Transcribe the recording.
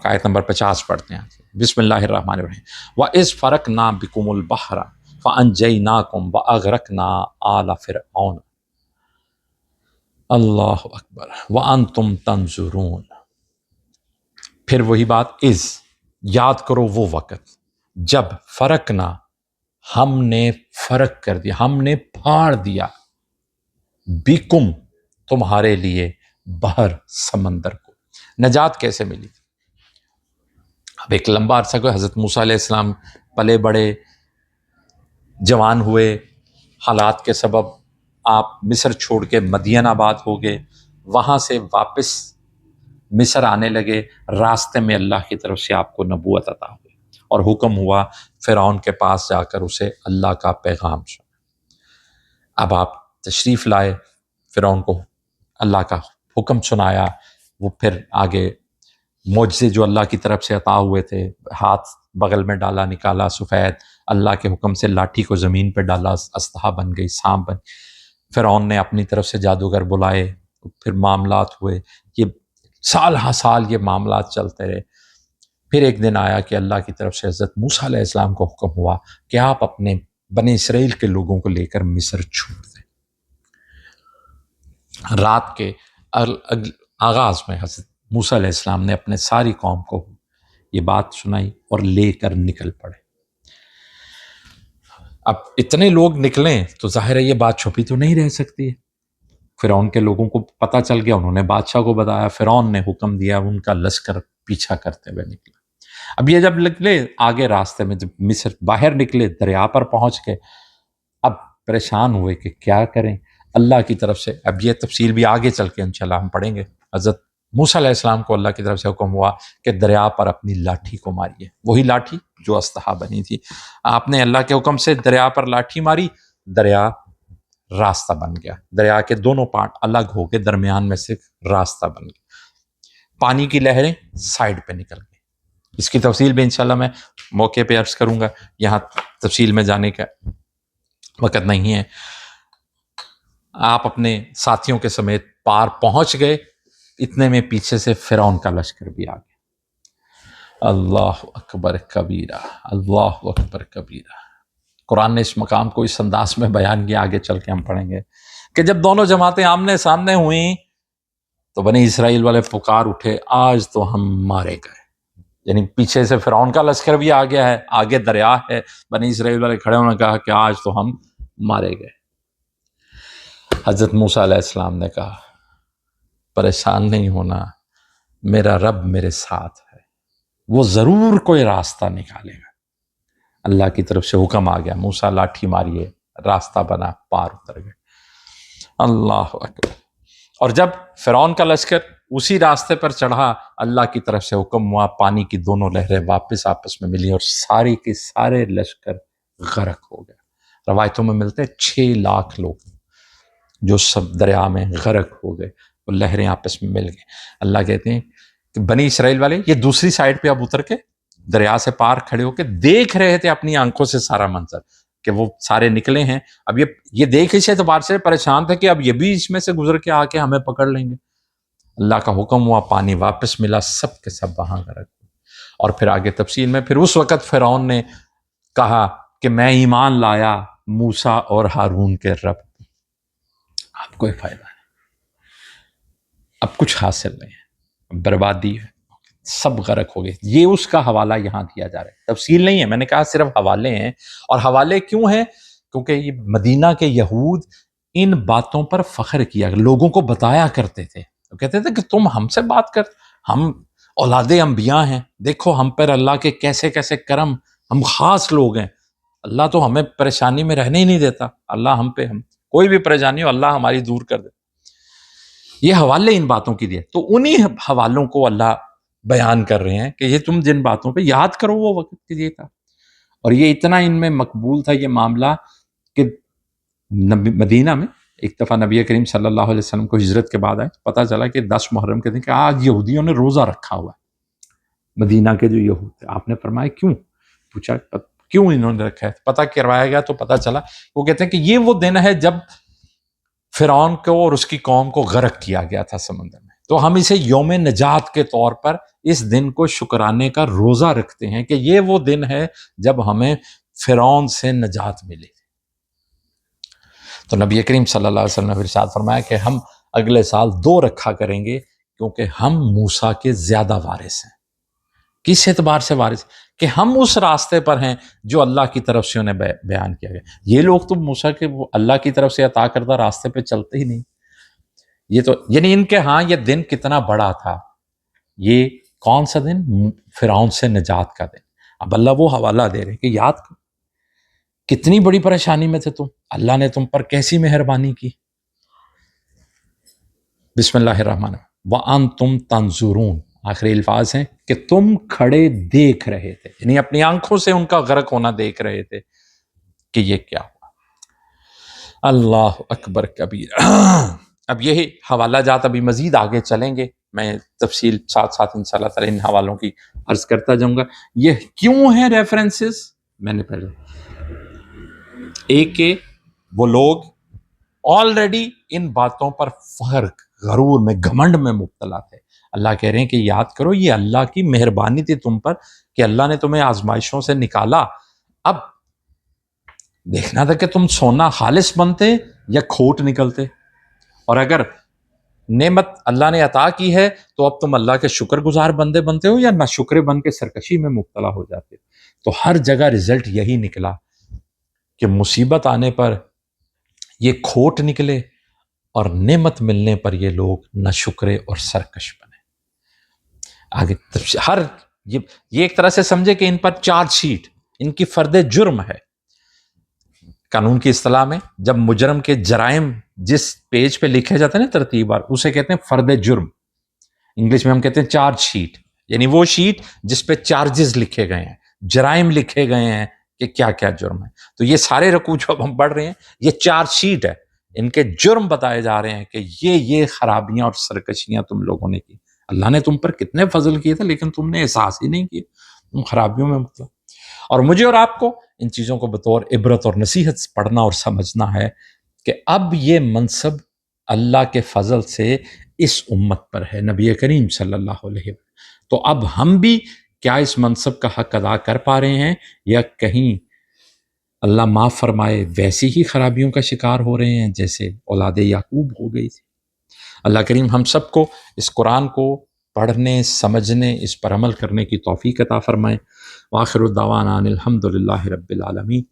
آیت نمبر 50 پڑھتے ہیں. بسم اللہ الرحمن الرحیم. وَإِذْ فَرَقْنَا بِكُمُ الْبَحْرَ فَأَنْجَيْنَاكُمْ وَأَغْرَقْنَا آلَ فِرْعَوْنَ. اللہ اکبر. وَأَنْتُمْ تَنْظُرُونَ. پھر وہی بات، از یاد کرو وہ وقت جب فرقنا ہم نے فرق کر دیا، ہم نے پھاڑ دیا، بکم تمہارے لیے، بحر سمندر کو. نجات کیسے ملی؟ اب ایک لمبا عرصہ کو حضرت موسیٰ علیہ السلام پلے بڑے، جوان ہوئے، حالات کے سبب آپ مصر چھوڑ کے مدین آباد ہو گئے، وہاں سے واپس مصر آنے لگے. راستے میں اللہ کی طرف سے آپ کو نبوت عطا ہوئی اور حکم ہوا فرعون کے پاس جا کر اسے اللہ کا پیغام سنا. اب آپ تشریف لائے، فرعون کو اللہ کا حکم سنایا، وہ پھر آگے معجزے جو اللہ کی طرف سے عطا ہوئے تھے، ہاتھ بغل میں ڈالا، نکالا سفید، اللہ کے حکم سے لاٹھی کو زمین پہ ڈالا، اژدہا بن گئی، سانپ بن. فرعون نے اپنی طرف سے جادوگر بلائے، پھر معاملات ہوئے، یہ سال ہا سال یہ معاملات چلتے رہے. پھر ایک دن آیا کہ اللہ کی طرف سے حضرت موسیٰ علیہ السلام کو حکم ہوا کہ آپ اپنے بنی اسرائیل کے لوگوں کو لے کر مصر چھوڑ دیں. رات کے آغاز میں حضرت موسیٰ علیہ السلام نے اپنے ساری قوم کو یہ بات سنائی اور لے کر نکل پڑے. اب اتنے لوگ نکلیں تو ظاہر ہے یہ بات چھپی تو نہیں رہ سکتی ہے. فرعون کے لوگوں کو پتہ چل گیا، انہوں نے بادشاہ کو بتایا، فرعون نے حکم دیا، ان کا لشکر پیچھا کرتے ہوئے نکلا. اب یہ جب نکلے آگے راستے میں، جب مصر باہر نکلے، دریا پر پہنچ گئے، اب پریشان ہوئے کہ کیا کریں. اللہ کی طرف سے، اب یہ تفصیل بھی آگے چل کے انشاءاللہ ہم پڑھیں گے، حضرت موسیٰ علیہ السلام کو اللہ کی طرف سے حکم ہوا کہ دریا پر اپنی لاٹھی کو ماریے، وہی لاٹھی جو اژدہا بنی تھی. آپ نے اللہ کے حکم سے دریا پر لاٹھی ماری، دریا راستہ بن گیا، دریا کے دونوں پارٹ الگ ہو کے درمیان میں سے راستہ بن گیا. پانی کی لہریں سائڈ پہ نکل گئی. اس کی تفصیل بھی انشاءاللہ میں موقع پہ عرض کروں گا، یہاں تفصیل میں جانے کا وقت نہیں ہے. آپ اپنے ساتھیوں کے سمیت پار پہنچ گئے، اتنے میں پیچھے سے فرعون کا لشکر بھی آ گیا. اللہ اکبر کبیرہ، اللہ اکبر کبیرہ. قرآن نے اس مقام کو اس انداز میں بیان کیا، آگے چل کے ہم پڑھیں گے کہ جب دونوں جماعتیں آمنے سامنے ہوئیں تو بنی اسرائیل والے پکار اٹھے، آج تو ہم مارے گئے. یعنی پیچھے سے فرعون کا لشکر بھی آ گیا ہے، آگے دریا ہے، بنی اسرائیل والے کھڑے ہونے کہا کہ آج تو ہم مارے گئے. حضرت موسیٰ علیہ السلام نے کہا پریشان نہیں ہونا، میرا رب میرے ساتھ ہے، وہ ضرور کوئی راستہ نکالے گا. اللہ کی طرف سے حکم آ گیا، موسیٰ لاٹھی ماریے، راستہ بنا، پار اتر گئے. اللہ اکبر. اور جب فرعون کا لشکر اسی راستے پر چڑھا، اللہ کی طرف سے حکم ہوا، پانی کی دونوں لہریں واپس آپس میں ملی اور سارے کے سارے لشکر غرق ہو گئے. روایتوں میں ملتے ہیں 6 لاکھ لوگ جو سب دریا میں غرق ہو گئے، وہ لہریں آپس میں مل گئیں. اللہ کہتے ہیں کہ بنی اسرائیل والے یہ دوسری سائڈ پہ اب اتر کے دریا سے پار کھڑے ہو کے دیکھ رہے تھے اپنی آنکھوں سے سارا منظر کہ وہ سارے نکلے ہیں. اب یہ دیکھ اس اعتبار سے پریشان تھے کہ اب یہ بھی اس میں سے گزر کے آ کے ہمیں پکڑ لیں گے. اللہ کا حکم ہوا، پانی واپس ملا، سب کے سب وہاں غرق ہوئے. اور پھر آگے تفصیل میں، پھر اس وقت فرعون نے کہا کہ میں ایمان لایا موسیٰ اور ہارون کے رب. اب کوئی فائدہ نہیں، اب کچھ حاصل نہیں ہے، بربادی ہے، سب غرق ہو گئے. یہ اس کا حوالہ یہاں دیا جا رہا ہے، تفصیل نہیں ہے، میں نے کہا صرف حوالے ہیں. اور حوالے کیوں ہیں؟ کیونکہ یہ مدینہ کے یہود ان باتوں پر فخر کیا، لوگوں کو بتایا کرتے تھے. وہ کہتے تھے کہ تم ہم سے بات کر، ہم اولاد انبیاء ہیں، دیکھو ہم پر اللہ کے کیسے کیسے کرم، ہم خاص لوگ ہیں، اللہ تو ہمیں پریشانی میں رہنے ہی نہیں دیتا، اللہ ہم پہ، ہم کوئی بھی پریشانی ہو اللہ ہماری دور کر دے. یہ حوالے ان باتوں کی دیے. تو انہی حوالوں کو اللہ بیان کر رہے ہیں کہ یہ تم جن باتوں پہ یاد کرو وہ وقت کے یہ تھا. اور یہ اتنا ان میں مقبول تھا یہ معاملہ کہ مدینہ میں ایک دفعہ نبی کریم صلی اللہ علیہ وسلم کو ہجرت کے بعد آئے، پتہ چلا کہ 10 محرم کے دن کہ آج یہودیوں نے روزہ رکھا ہوا ہے. مدینہ کے جو یہود تھے، آپ نے فرمایا کیوں؟ پوچھا کیوں انہوں نے رکھا ہے؟ پتہ کروایا گیا تو پتہ چلا وہ کہتے ہیں کہ یہ وہ دن ہے جب فرعون کو اور اس کی قوم کو غرق کیا گیا تھا سمندر میں. تو ہم اسے یوم نجات کے طور پر اس دن کو شکرانے کا روزہ رکھتے ہیں کہ یہ وہ دن ہے جب ہمیں فرعون سے نجات ملی۔ تو نبی کریم صلی اللہ علیہ وسلم نے ارشاد فرمایا کہ ہم اگلے سال 2 رکھا کریں گے، کیونکہ ہم موسیٰ کے زیادہ وارث ہیں۔ کس اعتبار سے وارث؟ کہ ہم اس راستے پر ہیں جو اللہ کی طرف سے انہیں بیان کیا گیا۔ یہ لوگ تو موسیٰ کے اللہ کی طرف سے عطا کردہ راستے پہ چلتے ہی نہیں۔ یہ تو یعنی ان کے ہاں یہ دن کتنا بڑا تھا۔ یہ کون سا دن؟ فرعون سے نجات کا دن۔ اب اللہ وہ حوالہ دے رہے کہ یاد کرو کتنی بڑی پریشانی میں تھے تم، اللہ نے تم پر کیسی مہربانی کی۔ بسم اللہ الرحمن الرحیم وَأَنْتُمْ تَنْظُرُونَ، آخری الفاظ ہیں کہ تم کھڑے دیکھ رہے تھے، یعنی اپنی آنکھوں سے ان کا غرق ہونا دیکھ رہے تھے کہ یہ کیا ہوا۔ اللہ اکبر کبیر۔ اب یہی حوالہ جات ابھی مزید آگے چلیں گے، میں تفصیل ساتھ ساتھ انشاءاللہ تعالی ان حوالوں کی عرض کرتا جاؤں گا۔ یہ کیوں ہیں ریفرنسز؟ میں نے پہلے ایک کہ وہ لوگ آلریڈی ان باتوں پر فخر، غرور میں، گھمنڈ میں مبتلا تھے۔ اللہ کہہ رہے ہیں کہ یاد کرو یہ اللہ کی مہربانی تھی تم پر کہ اللہ نے تمہیں آزمائشوں سے نکالا۔ اب دیکھنا تھا کہ تم سونا خالص بنتے یا کھوٹ نکلتے، اور اگر نعمت اللہ نے عطا کی ہے تو اب تم اللہ کے شکر گزار بندے بنتے ہو یا ناشکرے بن کے سرکشی میں مبتلا ہو جاتے ہو۔ تو ہر جگہ رزلٹ یہی نکلا کہ مصیبت آنے پر یہ کھوٹ نکلے اور نعمت ملنے پر یہ لوگ ناشکرے اور سرکش بنے۔ آگے ہر یہ ایک طرح سے سمجھے کہ ان پر چارج شیٹ، ان کی فرد جرم ہے۔ قانون کی اصطلاح میں جب مجرم کے جرائم جس پیج پہ لکھے جاتے ہیں نا ترتیب وار، اسے کہتے ہیں فرد جرم۔ انگلش میں ہم کہتے ہیں چارج شیٹ، یعنی وہ شیٹ جس پہ چارجز لکھے گئے ہیں، جرائم لکھے گئے ہیں کہ کیا کیا جرم ہے۔ تو یہ سارے رکوع جو اب ہم پڑھ رہے ہیں یہ چارج شیٹ ہے، ان کے جرم بتائے جا رہے ہیں کہ یہ خرابیاں اور سرکشیاں تم لوگوں نے کی۔ اللہ نے تم پر کتنے فضل کیے تھے لیکن تم نے احساس ہی نہیں کیا، تم خرابیوں میں مبتلا۔ اور مجھے اور آپ کو ان چیزوں کو بطور عبرت اور نصیحت پڑھنا اور سمجھنا ہے کہ اب یہ منصب اللہ کے فضل سے اس امت پر ہے، نبی کریم صلی اللہ علیہ وسلم۔ تو اب ہم بھی کیا اس منصب کا حق ادا کر پا رہے ہیں، یا کہیں اللہ معاف فرمائے ویسی ہی خرابیوں کا شکار ہو رہے ہیں جیسے اولاد یعقوب ہو گئی تھی۔ اللہ کریم ہم سب کو اس قرآن کو پڑھنے، سمجھنے، اس پر عمل کرنے کی توفیق عطا فرمائے۔ وآخر الدعوانا ان الحمد للہ رب العالمین۔